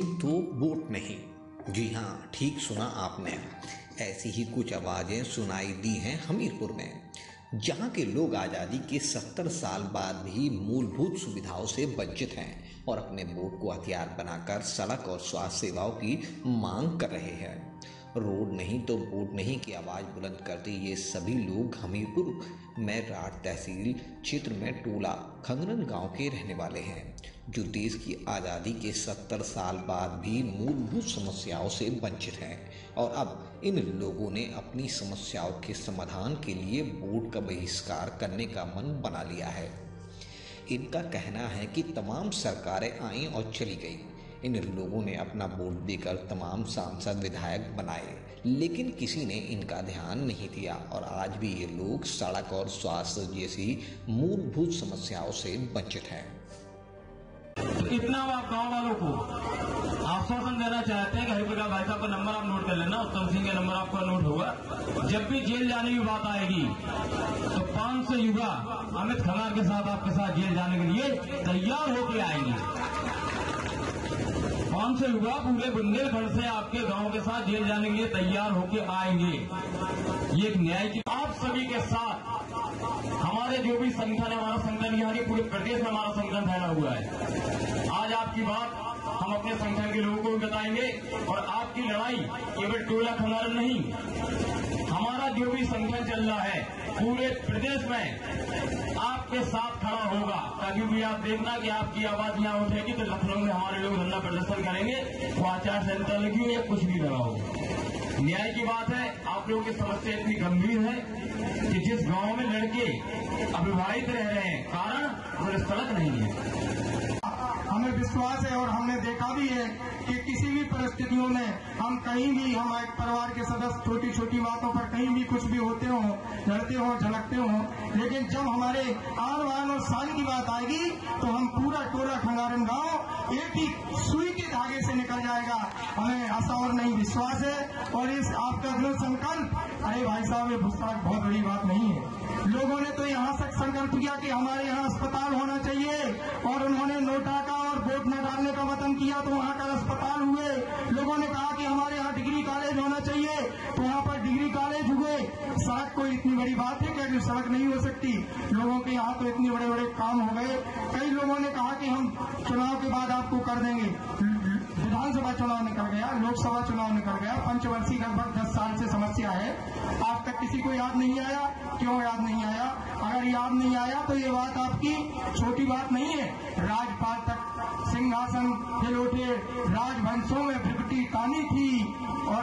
सिर्फ तो वोट नहीं। जी हाँ, ठीक सुना आपने। ऐसी ही कुछ आवाज़ें सुनाई दी हैं हमीरपुर में, जहाँ के लोग आज़ादी के 70 साल बाद भी मूलभूत सुविधाओं से वंचित हैं और अपने वोट को हथियार बनाकर सड़क और स्वास्थ्य सेवाओं की मांग कर रहे हैं। रोड नहीं तो वोट नहीं की आवाज़ बुलंद करते ये सभी लोग हमीरपुर में राठ तहसील क्षेत्र में टोला खंगरन गांव के रहने वाले हैं, जो देश की आज़ादी के 70 साल बाद भी मूलभूत समस्याओं से वंचित हैं और अब इन लोगों ने अपनी समस्याओं के समाधान के लिए वोट का बहिष्कार करने का मन बना लिया है। इनका कहना है कि तमाम सरकारें आईं और चली गई, इन लोगों ने अपना वोट देकर तमाम सांसद विधायक बनाए, लेकिन किसी ने इनका ध्यान नहीं दिया और आज भी ये लोग सड़क और स्वास्थ्य जैसी मूलभूत समस्याओं से वंचित हैं। इतना आप गाँव वालों को आश्वासन देना चाहते हैं कि हरिप्रकाश भाई साहब का नंबर आप नोट कर लेना, उत्तम सिंह का नंबर आपका नोट होगा। जब भी जेल जाने की बात आएगी तो 500 युवा अमित खंगार के साथ आपके साथ जेल जाने के लिए तैयार होकर आएंगे। 500 युवा पूरे बुंदेलखंड से आपके गांव के साथ जेल जाने के लिए तैयार होकर आएंगे। ये एक न्याय की आप सभी के साथ हमारे जो भी संगठन है, हमारा संगठन यहाँ के पूरे प्रदेश में हमारा संगठन फैला हुआ है। आज आपकी बात हम अपने संगठन के लोगों को भी बताएंगे और आपकी लड़ाई केवल टोला खंगारन नहीं, हमारा जो भी संगठन चल रहा है पूरे प्रदेश में आपके साथ खड़ा होगा, ताकि भी आप देखना कि आपकी आवाज यहाँ उठेगी तो लखनऊ में हमारे लोग धरना प्रदर्शन करेंगे, वो आचार संहिता लगी हो या कुछ भी लगा हो। न्याय की बात है, आप लोगों की समस्या इतनी गंभीर है कि जिस गांव में लड़के अविवाहित रह रहे हैं, कारण उन्हें सड़क नहीं है। हमें विश्वास है और हमने देखा भी है कि किसी भी परिस्थितियों में हम कहीं भी, हम एक परिवार के सदस्य छोटी छोटी बातों पर कहीं भी कुछ भी होते हो, लड़ते हो, झलकते हो, लेकिन जब हमारे आन बान और शान की बात आएगी तो हम पूरा टोला खंगारन गांव एक ही सुई के धागे से निकल जाएगा। हमें आशा और नहीं विश्वास है। और इस आपका जो संकल्प, अरे भाई साहब ये पुस्तक बहुत बड़ी बात नहीं है। लोगों ने तो यहाँ तक संकल्प किया कि हमारे यहाँ अस्पताल होना चाहिए और उन्होंने नोटा का और वोट न डालने का वतन किया तो वहाँ का अस्पताल हुए। लोगों ने कहा कि हमारे यहाँ डिग्री कॉलेज होना चाहिए तो वहाँ पर डिग्री कॉलेज हुए। सड़क कोई इतनी बड़ी बात है क्या जो सड़क नहीं हो सकती? लोगों के यहाँ तो इतने बड़े बड़े काम हो गए। कई लोगों ने कहा कि हम चुनाव के बाद आपको कर देंगे। विधानसभा चुनाव निकल गया, लोकसभा चुनाव निकल गया, पंचवर्षीय लगभग 10 साल से समस्या है, आज तक किसी को याद नहीं आया। क्यों याद नहीं आया? अगर याद नहीं आया तो ये बात आपकी छोटी बात नहीं है। राजपाल तक सिंहासन हिलोटे राजवंशों में भ्रिकुटी तानी थी और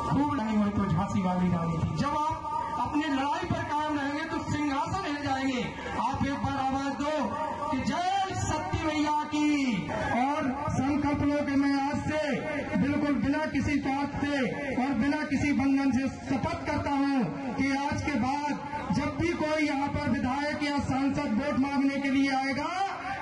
खूब नहीं हुई तो झांसी वाली रानी थी। जब आप अपनी लड़ाई पर कायम रहेंगे तो सिंहासन हिल जाएंगे। आप एक बार आवाज दो कि जय सत्य मैया की। और संकल्प लो कि मैं आज से बिल्कुल बिना किसी ताक से और बिना किसी बंधन से शपथ करता हूँ कि आज के बाद जब भी कोई यहाँ पर विधायक या सांसद वोट मांगने के लिए आएगा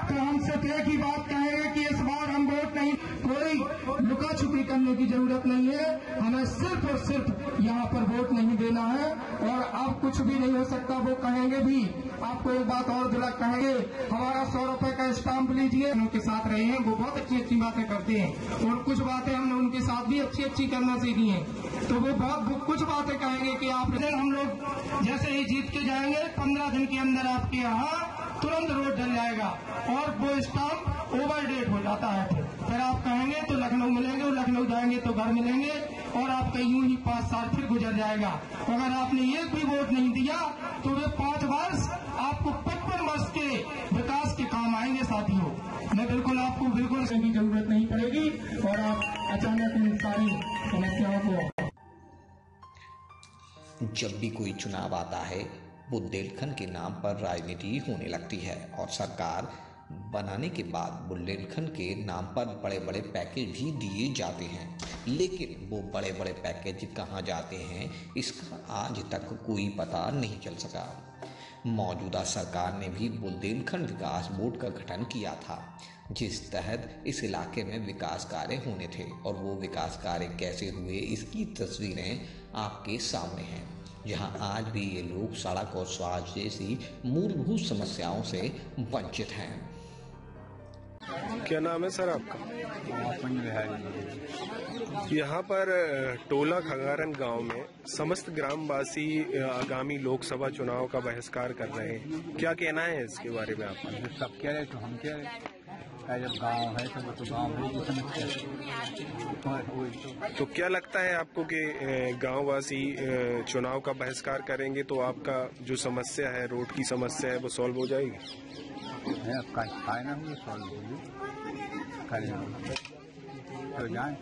तो हम सिर्फ एक ही बात कहेंगे कि इस बार हम वोट नहीं, कोई लुका छुपी करने की जरूरत नहीं है। हमें सिर्फ और सिर्फ यहाँ पर वोट नहीं देना है और अब कुछ भी नहीं हो सकता। वो कहेंगे भी, आपको एक बात और दिलक कहेंगे, हमारा 100 रुपए का स्टाम्प लीजिए। उनके साथ रहे हैं, वो बहुत अच्छी अच्छी बातें करते हैं और कुछ बातें हमने उनके साथ भी अच्छी अच्छी करना सीखी हैं। तो वो बहुत कुछ बातें कहेंगे कि आप हम लोग जैसे ही जीत के जाएंगे 15 दिन के अंदर आपके यहाँ तुरंत रोड डल जाएगा और वो स्टाम्प ओवर डेट हो जाता है। फिर आप कहेंगे तो लखनऊ मिलेंगे और लखनऊ जाएंगे तो घर मिलेंगे और आपका यूं ही 5 साल फिर गुजर जाएगा। अगर आपने एक भी वोट नहीं दिया तो वे 5 वर्ष आपको 55 वर्ष के विकास के काम आएंगे। साथियों, मैं बिल्कुल आपको बिल्कुल की जरूरत नहीं पड़ेगी और आप अचानक इन सारी समस्याओं को। जब भी कोई चुनाव आता है बुंदेलखंड के नाम पर राजनीति होने लगती है और सरकार बनाने के बाद बुंदेलखंड के नाम पर बड़े बड़े पैकेज भी दिए जाते हैं, लेकिन वो बड़े बड़े पैकेज कहाँ जाते हैं इसका आज तक कोई पता नहीं चल सका। मौजूदा सरकार ने भी बुंदेलखंड विकास बोर्ड का गठन किया था, जिस तहत इस इलाके में विकास कार्य होने थे और वो विकास कार्य कैसे हुए इसकी तस्वीरें आपके सामने हैं, जहां आज भी ये लोग सड़क और स्वास्थ्य जैसी मूलभूत समस्याओं से वंचित हैं। क्या नाम है सर आपका? यहाँ पर टोला खंगारन गांव में समस्त ग्रामवासी आगामी लोकसभा चुनाव का बहिष्कार कर रहे हैं, क्या कहना है इसके बारे में आपका? सब कह रहे तो हम कह रहे, जब गांव है तो वो तो गांव है, तो क्या लगता है आपको कि गांववासी चुनाव का बहिष्कार करेंगे तो आपका जो समस्या है, रोड की समस्या है, वो सॉल्व हो जाएगी? ना होगी, सॉल्व होगी, तो जाए।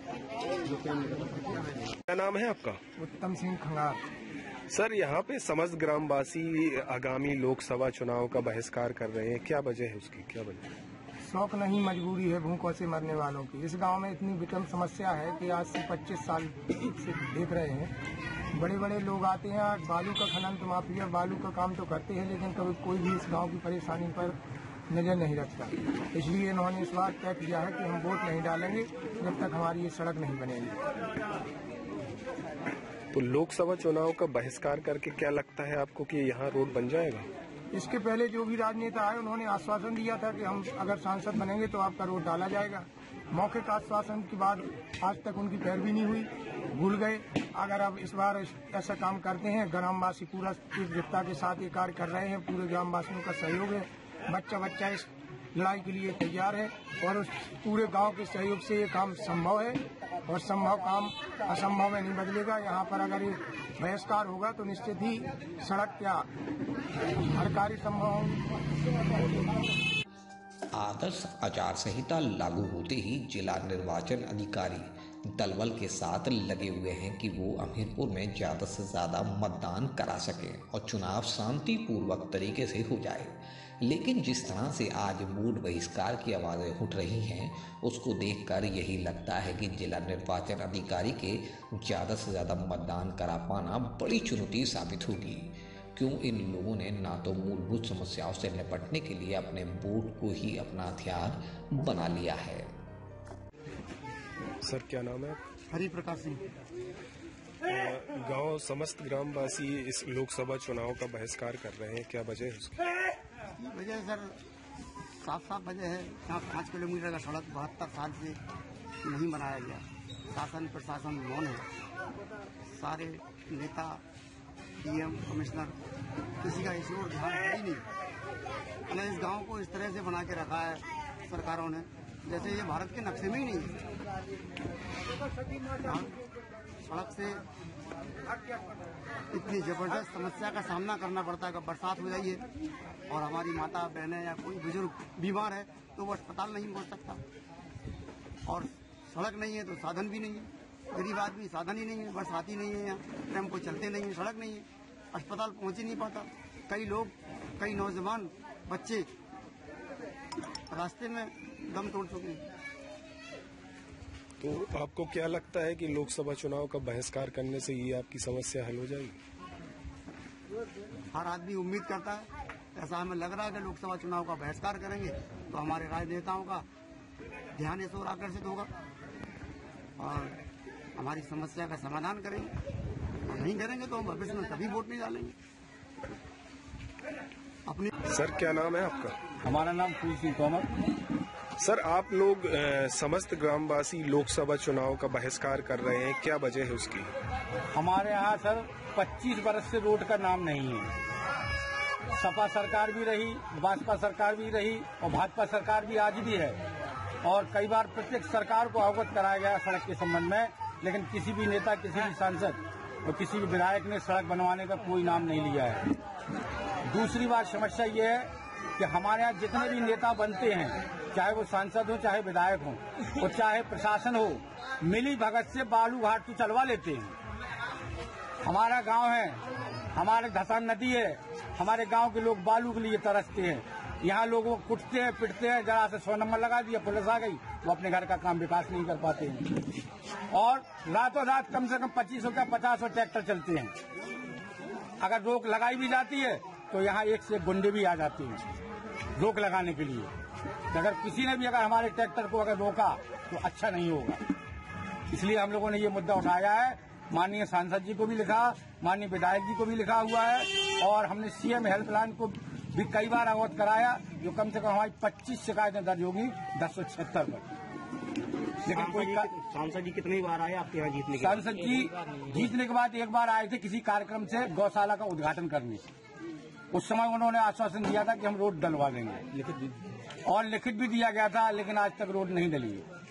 क्या नाम है आपका? उत्तम सिंह खंगार। सर, यहाँ पे समस्त ग्रामवासी आगामी लोकसभा चुनाव का बहिष्कार कर रहे हैं, क्या वजह है उसकी, क्या वजह? शौक नहीं, मजबूरी है भूखों से मरने वालों की। इस गांव में इतनी विषम समस्या है कि आज से 25 साल से देख रहे हैं, बड़े बड़े लोग आते हैं, बालू का खनन तो माफिया बालू का काम तो करते हैं, लेकिन कभी कोई भी इस गांव की परेशानी पर नजर नहीं रखता। इसलिए इन्होंने इस बार तय किया है कि हम वोट नहीं डालेंगे जब तक हमारी ये सड़क नहीं बनेगी। तो लोकसभा चुनाव का बहिष्कार करके क्या लगता है आपको कि यहाँ रोड बन जाएगा? इसके पहले जो भी राजनेता आए उन्होंने आश्वासन दिया था कि हम अगर सांसद बनेंगे तो आपका रोड डाला जाएगा। मौखिक आश्वासन के बाद आज तक उनकी पैरवी नहीं हुई, भूल गए। अगर अब इस बार ऐसा काम करते हैं, ग्रामवासी पूरा एकजुटता के साथ ये कार्य कर रहे हैं, पूरे ग्रामवासियों का सहयोग है, बच्चा इस लड़ाई के लिए तैयार है और उस पूरे गांव के सहयोग से ये काम संभव है और संभव काम असंभव में नहीं बदलेगा। यहाँ पर अगर ये बहिष्कार होगा तो निश्चित ही सड़क क्या हर कार्य संभव होगी। आदर्श आचार संहिता लागू होते ही जिला निर्वाचन अधिकारी दलबल के साथ लगे हुए हैं कि वो हमीरपुर में ज़्यादा से ज़्यादा मतदान करा सकें और चुनाव शांतिपूर्वक तरीके से हो जाए। लेकिन जिस तरह से आज वोट बहिष्कार की आवाज़ें उठ रही हैं, उसको देखकर यही लगता है कि जिला निर्वाचन अधिकारी के ज़्यादा से ज़्यादा मतदान करा पाना बड़ी चुनौती साबित होगी। क्यों इन लोगों ने ना तो मूलभूत समस्याओं से निपटने के लिए अपने वोट को ही अपना हथियार बना लिया है। सर, क्या नाम है? हरि प्रकाश सिंह। गांव समस्त ग्रामवासी इस लोकसभा चुनाव का बहिष्कार कर रहे हैं, क्या वजह है उसकी? वजह सर साफ वजह है, यहाँ 5 किलोमीटर का सड़क 72 साल से नहीं बनाया गया। शासन प्रशासन मौन है, सारे नेता डीएम कमिश्नर किसी का इस ओर ध्यान है ही नहीं। इस गांव को इस तरह से बना के रखा है सरकारों ने जैसे ये भारत के नक्शे में ही नहीं है। सड़क से इतनी जबरदस्त समस्या का सामना करना पड़ता है कि बरसात हो जाइए और हमारी माता बहनें या कोई बुजुर्ग बीमार है तो वो अस्पताल नहीं पहुंच सकता, और सड़क नहीं है तो साधन भी नहीं है। गरीब आदमी साधन ही नहीं है, बरसाती नहीं है, यहाँ टेम्पो चलते नहीं है, सड़क नहीं है, अस्पताल पहुंच ही नहीं पाता। कई लोग, कई नौजवान बच्चे रास्ते में दम तोड़ चुके हैं। तो आपको क्या लगता है कि लोकसभा चुनाव का बहिष्कार करने से ये आपकी समस्या हल हो जाएगी? हर आदमी उम्मीद करता है, ऐसा हमें लग रहा है कि लोकसभा चुनाव का बहिष्कार करेंगे तो हमारे राजनेताओं का ध्यान इस ओर आकर्षित होगा और हमारी समस्या का समाधान करेंगे। नहीं करेंगे तो हम भविष्य में कभी वोट नहीं डालेंगे। अपनी सर, क्या नाम है आपका? हमारा नाम फूल सिंह तोमर। सर, आप लोग समस्त ग्रामवासी लोकसभा चुनाव का बहिष्कार कर रहे हैं, क्या वजह है उसकी? हमारे यहाँ सर 25 वर्ष से रोड का नाम नहीं है। सपा सरकार भी रही, भाजपा सरकार भी रही और भाजपा सरकार भी आज भी है, और कई बार प्रत्येक सरकार को अवगत कराया गया सड़क के संबंध में, लेकिन किसी भी नेता, किसी भी सांसद और किसी भी विधायक ने सड़क बनवाने का कोई नाम नहीं लिया है। दूसरी बात समस्या ये है कि हमारे यहाँ जितने भी नेता बनते हैं, चाहे वो सांसद हो, चाहे विधायक हो और चाहे प्रशासन हो, मिली भगत से बालू घाट तो चलवा लेते हैं। हमारा गांव है, हमारे धसान नदी है, हमारे गांव के लोग बालू के लिए तरसते हैं। यहाँ लोगों को कुटते हैं, पिटते हैं, जरा से 100 नंबर लगा दिया, पुलिस आ गई, वो अपने घर का काम विकास नहीं कर पाते हैं। और रातों रात कम से कम 25 का 50 ट्रैक्टर चलते हैं। अगर रोक लगाई भी जाती है तो यहाँ एक से एक गुंडे भी आ जाते हैं रोक लगाने के लिए। अगर किसी ने भी अगर हमारे ट्रैक्टर को अगर रोका तो अच्छा नहीं होगा। इसलिए हम लोगों ने ये मुद्दा उठाया है, माननीय सांसद जी को भी लिखा, माननीय विधायक जी को भी लिखा हुआ है, और हमने सीएम हेल्पलाइन को भी कई बार अवगत कराया, जो कम से कम हमारी 25 शिकायतें दर्ज होगी 1076 पर। लेकिन कोई सांसद जी कितनी बार आए आपके यहाँ जीतने के बाद? सांसद जी जीतने के बाद एक बार आए थे किसी कार्यक्रम से गौशाला का उद्घाटन करने। उस समय उन्होंने आश्वासन दिया था कि हम रोड डलवा देंगे, और लिखित भी दिया गया था, लेकिन आज तक रोड नहीं डली है।